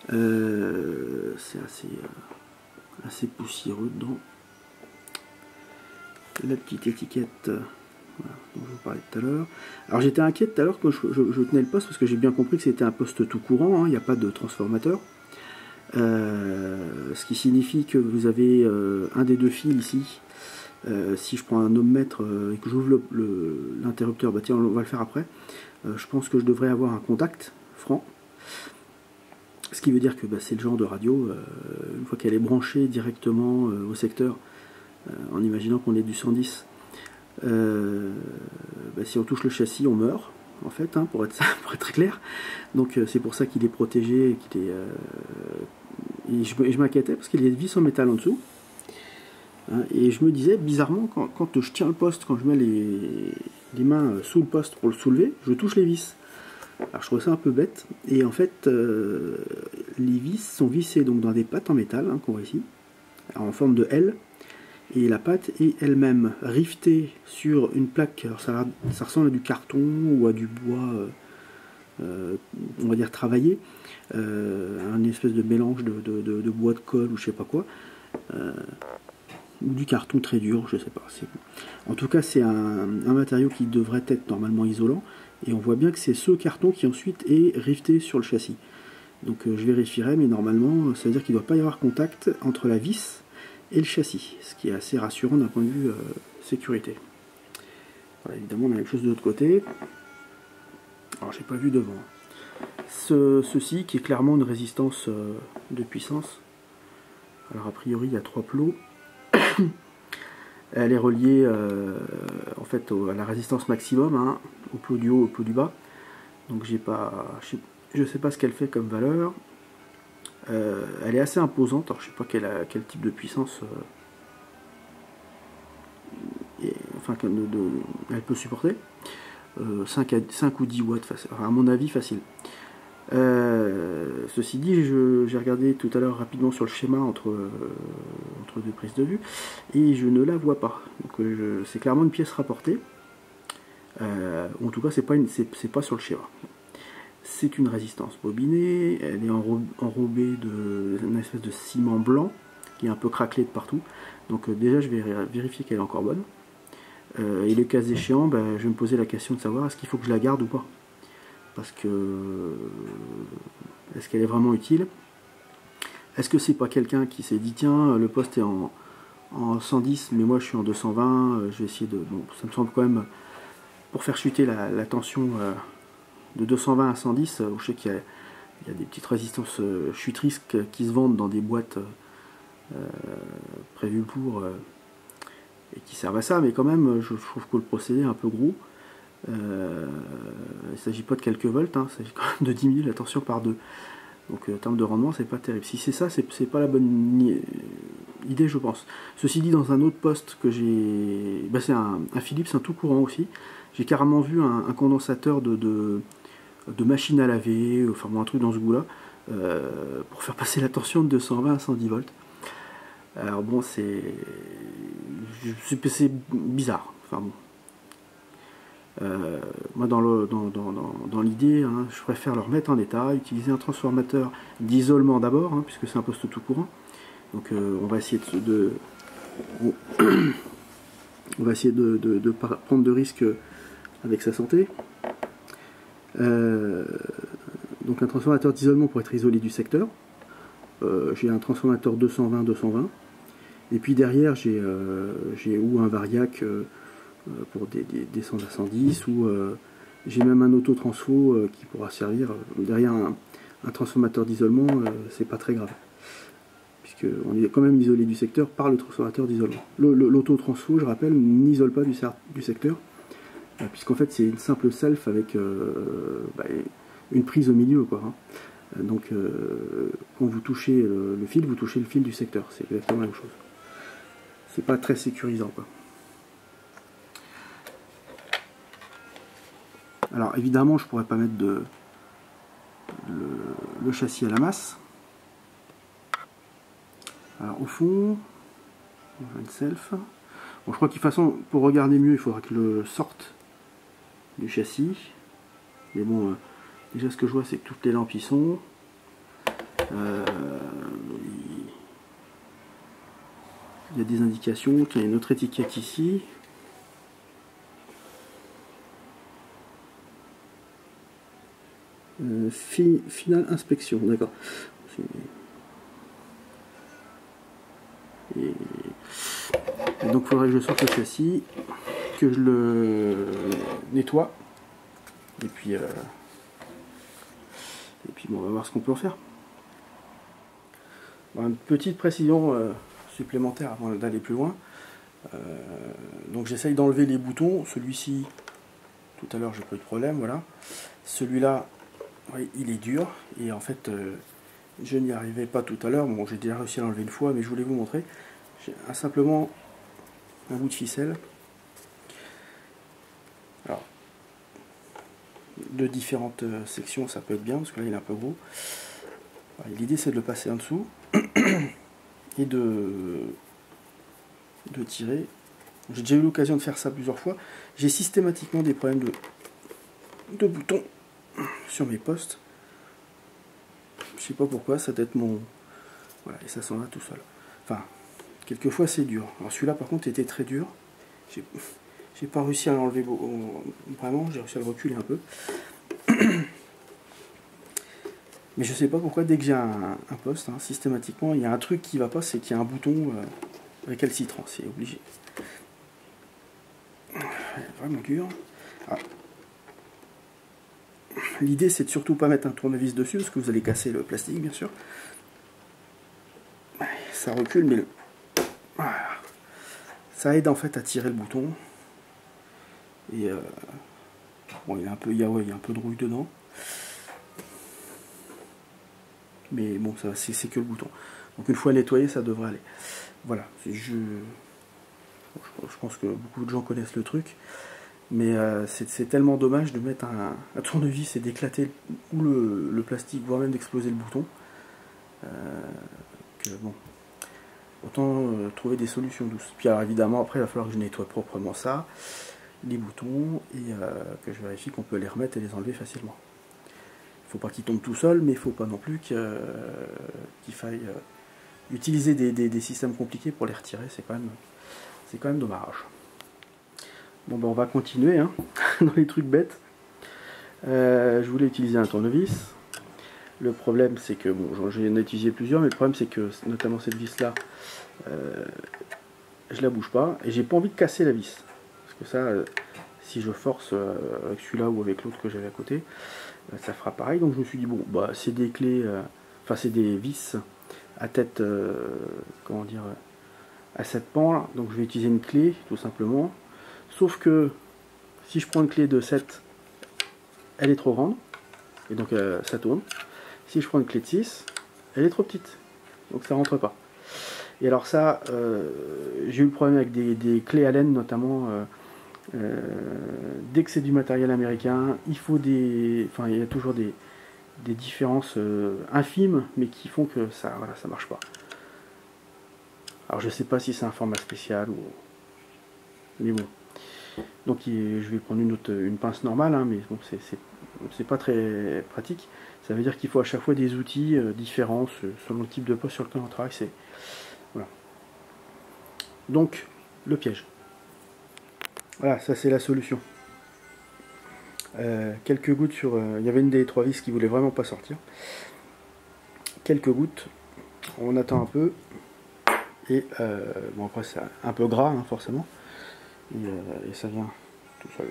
C'est assez poussiéreux dedans. La petite étiquette voilà, dont je vous parlais tout à l'heure. Alors j'étais inquiet tout à l'heure quand je tenais le poste parce que j'ai bien compris que c'était un poste tout courant, hein, il n'y a pas de transformateur. Ce qui signifie que vous avez un des deux fils ici. Si je prends un ohmmètre et que j'ouvre l'interrupteur, bah tiens, on va le faire après. Je pense que je devrais avoir un contact franc. Ce qui veut dire que bah, c'est le genre de radio, une fois qu'elle est branchée directement au secteur, en imaginant qu'on est du 110, bah, si on touche le châssis, on meurt, en fait, hein, pour être très clair. Donc c'est pour ça qu'il est protégé et qu'il est... et je m'inquiétais parce qu'il y a des vis en métal en dessous. Hein, et je me disais, bizarrement, quand je tiens le poste, quand je mets les mains sous le poste pour le soulever, je touche les vis. Alors je trouve ça un peu bête. Et en fait, les vis sont vissées donc dans des pattes en métal, hein, qu'on voit ici, en forme de L. Et la patte est elle-même rivetée sur une plaque. Alors ça ressemble à du carton ou à du bois, on va dire travaillé. Un espèce de mélange de bois de colle ou je sais pas quoi. Ou du carton très dur, je sais pas. En tout cas, c'est un matériau qui devrait être normalement isolant. Et on voit bien que c'est ce carton qui ensuite est rifté sur le châssis. Donc je vérifierai, mais normalement, ça veut dire qu'il ne doit pas y avoir contact entre la vis et le châssis. Ce qui est assez rassurant d'un point de vue sécurité. Voilà, évidemment, on a quelque chose de l'autre côté. Alors, j'ai pas vu devant. Ceci, qui est clairement une résistance de puissance. Alors, a priori, il y a 3 plots. Elle est reliée en fait à la résistance maximum, hein, au plot du haut, au plot du bas. Donc je sais pas ce qu'elle fait comme valeur. Elle est assez imposante. Alors je sais pas quel type de puissance elle peut supporter. 5 ou 10 watts, enfin, à mon avis facile. Ceci dit, j'ai regardé tout à l'heure rapidement sur le schéma entre deux prises de vue et je ne la vois pas. Donc c'est clairement une pièce rapportée. En tout cas, c'est pas sur le schéma. C'est une résistance bobinée. Elle est enrobée d'une espèce de ciment blanc qui est un peu craquelé de partout. Donc déjà, je vais vérifier qu'elle est encore bonne. Et le cas échéant, ben, je vais me poser la question de savoir est-ce qu'il faut que je la garde ou pas. Parce que est-ce qu'elle est vraiment utile? Est-ce que c'est pas quelqu'un qui s'est dit tiens, le poste est en 110 mais moi je suis en 220, je vais essayer de... Bon, ça me semble quand même, pour faire chuter la tension de 220 à 110, je sais qu'il y a des petites résistances chutrices qui se vendent dans des boîtes prévues pour et qui servent à ça, mais quand même je trouve que le procédé est un peu gros. Il ne s'agit pas de quelques volts, hein, il s'agit quand même de diminuer la tension par 2. Donc en termes de rendement, c'est pas terrible. Si c'est ça, c'est pas la bonne idée, je pense. Ceci dit, dans un autre poste que j'ai... Ben, c'est un Philips, un tout courant aussi. J'ai carrément vu un condensateur de machine à laver, enfin bon, un truc dans ce goût-là, pour faire passer la tension de 220 à 110 volts. Alors bon, c'est bizarre. Enfin bon. Moi dans l'idée, hein, je préfère le remettre en état, utiliser un transformateur d'isolement d'abord, hein, puisque c'est un poste tout courant. Donc on va essayer on va essayer de pas prendre de risques avec sa santé. Donc un transformateur d'isolement pour être isolé du secteur. J'ai un transformateur 220-220. Et puis derrière j'ai ou un variac pour descendre à 110, ou j'ai même un autotransfo qui pourra servir derrière un transformateur d'isolement, c'est pas très grave, puisqu'on est quand même isolé du secteur par le transformateur d'isolement. L'autotransfo, je rappelle, n'isole pas du secteur, puisqu'en fait c'est une simple self avec une prise au milieu, quoi, hein. Donc quand vous touchez le fil, vous touchez le fil du secteur, c'est exactement la même chose. C'est pas très sécurisant, quoi. Alors évidemment, je pourrais pas mettre le châssis à la masse. Alors au fond, on a une self. Bon, je crois que de toute façon, pour regarder mieux, il faudra que je le sorte du châssis. Mais bon, déjà ce que je vois, c'est que toutes les lampes y sont. Euh, il y a des indications. Tiens, il y a une autre étiquette ici. Finale inspection, d'accord. Et donc il faudrait que je sorte le châssis, que je le nettoie, et puis bon, on va voir ce qu'on peut en faire. Bon, une petite précision supplémentaire avant d'aller plus loin. Donc j'essaye d'enlever les boutons. Celui-ci, tout à l'heure j'ai pas eu de problème, voilà. Celui-là, oui, il est dur, et en fait je n'y arrivais pas tout à l'heure. Bon, j'ai déjà réussi à l'enlever une fois, mais je voulais vous montrer. J'ai simplement un bout de ficelle. Alors, de différentes sections, ça peut être bien, parce que là il est un peu gros. L'idée c'est de le passer en dessous et de tirer. J'ai déjà eu l'occasion de faire ça plusieurs fois. J'ai systématiquement des problèmes de boutons sur mes postes. Je sais pas pourquoi, ça doit être mon... Voilà, et ça s'en va tout seul. Enfin, quelquefois c'est dur. Alors celui-là par contre était très dur. J'ai pas réussi à l'enlever vraiment, j'ai réussi à le reculer un peu. Mais je sais pas pourquoi, dès que j'ai un poste, hein, systématiquement, il y a un truc qui va pas, c'est qu'il y a un bouton récalcitrant, c'est obligé. Vraiment dur. L'idée c'est de surtout pas mettre un tournevis dessus, parce que vous allez casser le plastique, bien sûr. Ça recule, mais voilà. Ça aide en fait à tirer le bouton. Et bon, il y a un peu de rouille dedans. Mais bon, c'est que le bouton. Donc une fois nettoyé, ça devrait aller. Voilà, je pense que beaucoup de gens connaissent le truc. Mais c'est tellement dommage de mettre un tournevis et d'éclater ou le plastique, voire même d'exploser le bouton. Que bon, autant trouver des solutions douces. Puis alors évidemment, après, il va falloir que je nettoie proprement ça, les boutons, et que je vérifie qu'on peut les remettre et les enlever facilement. Il ne faut pas qu'ils tombent tout seuls, mais il ne faut pas non plus qu'il faille utiliser des systèmes compliqués pour les retirer. C'est quand même dommage. Bon ben on va continuer hein, dans les trucs bêtes. Je voulais utiliser un tournevis. Le problème c'est que, bon, j'en ai utilisé plusieurs, mais le problème c'est que, notamment cette vis là, je la bouge pas, et j'ai pas envie de casser la vis. Parce que ça, si je force avec celui-là ou avec l'autre que j'avais à côté, ça fera pareil. Donc je me suis dit, bon, bah c'est des clés, enfin c'est des vis à tête, comment dire, à 7 pans là. Donc je vais utiliser une clé, tout simplement. Sauf que si je prends une clé de 7, elle est trop grande, et donc ça tourne. Si je prends une clé de 6, elle est trop petite, donc ça rentre pas. Et alors ça, j'ai eu le problème avec des clés Allen notamment. Dès que c'est du matériel américain, il faut il y a toujours des différences infimes, mais qui font que ça, voilà, ça marche pas. Alors je sais pas si c'est un format spécial ou, mais bon. Donc je vais prendre une pince normale, hein, mais bon, c'est pas très pratique. Ça veut dire qu'il faut à chaque fois des outils différents selon le type de poste sur lequel on travaille. Voilà. Donc le piège. Voilà, ça c'est la solution. Quelques gouttes sur... il y avait une des 3 vis qui voulait vraiment pas sortir. Quelques gouttes. On attend un peu. Et bon, après c'est un peu gras hein, forcément. Et ça vient tout seul.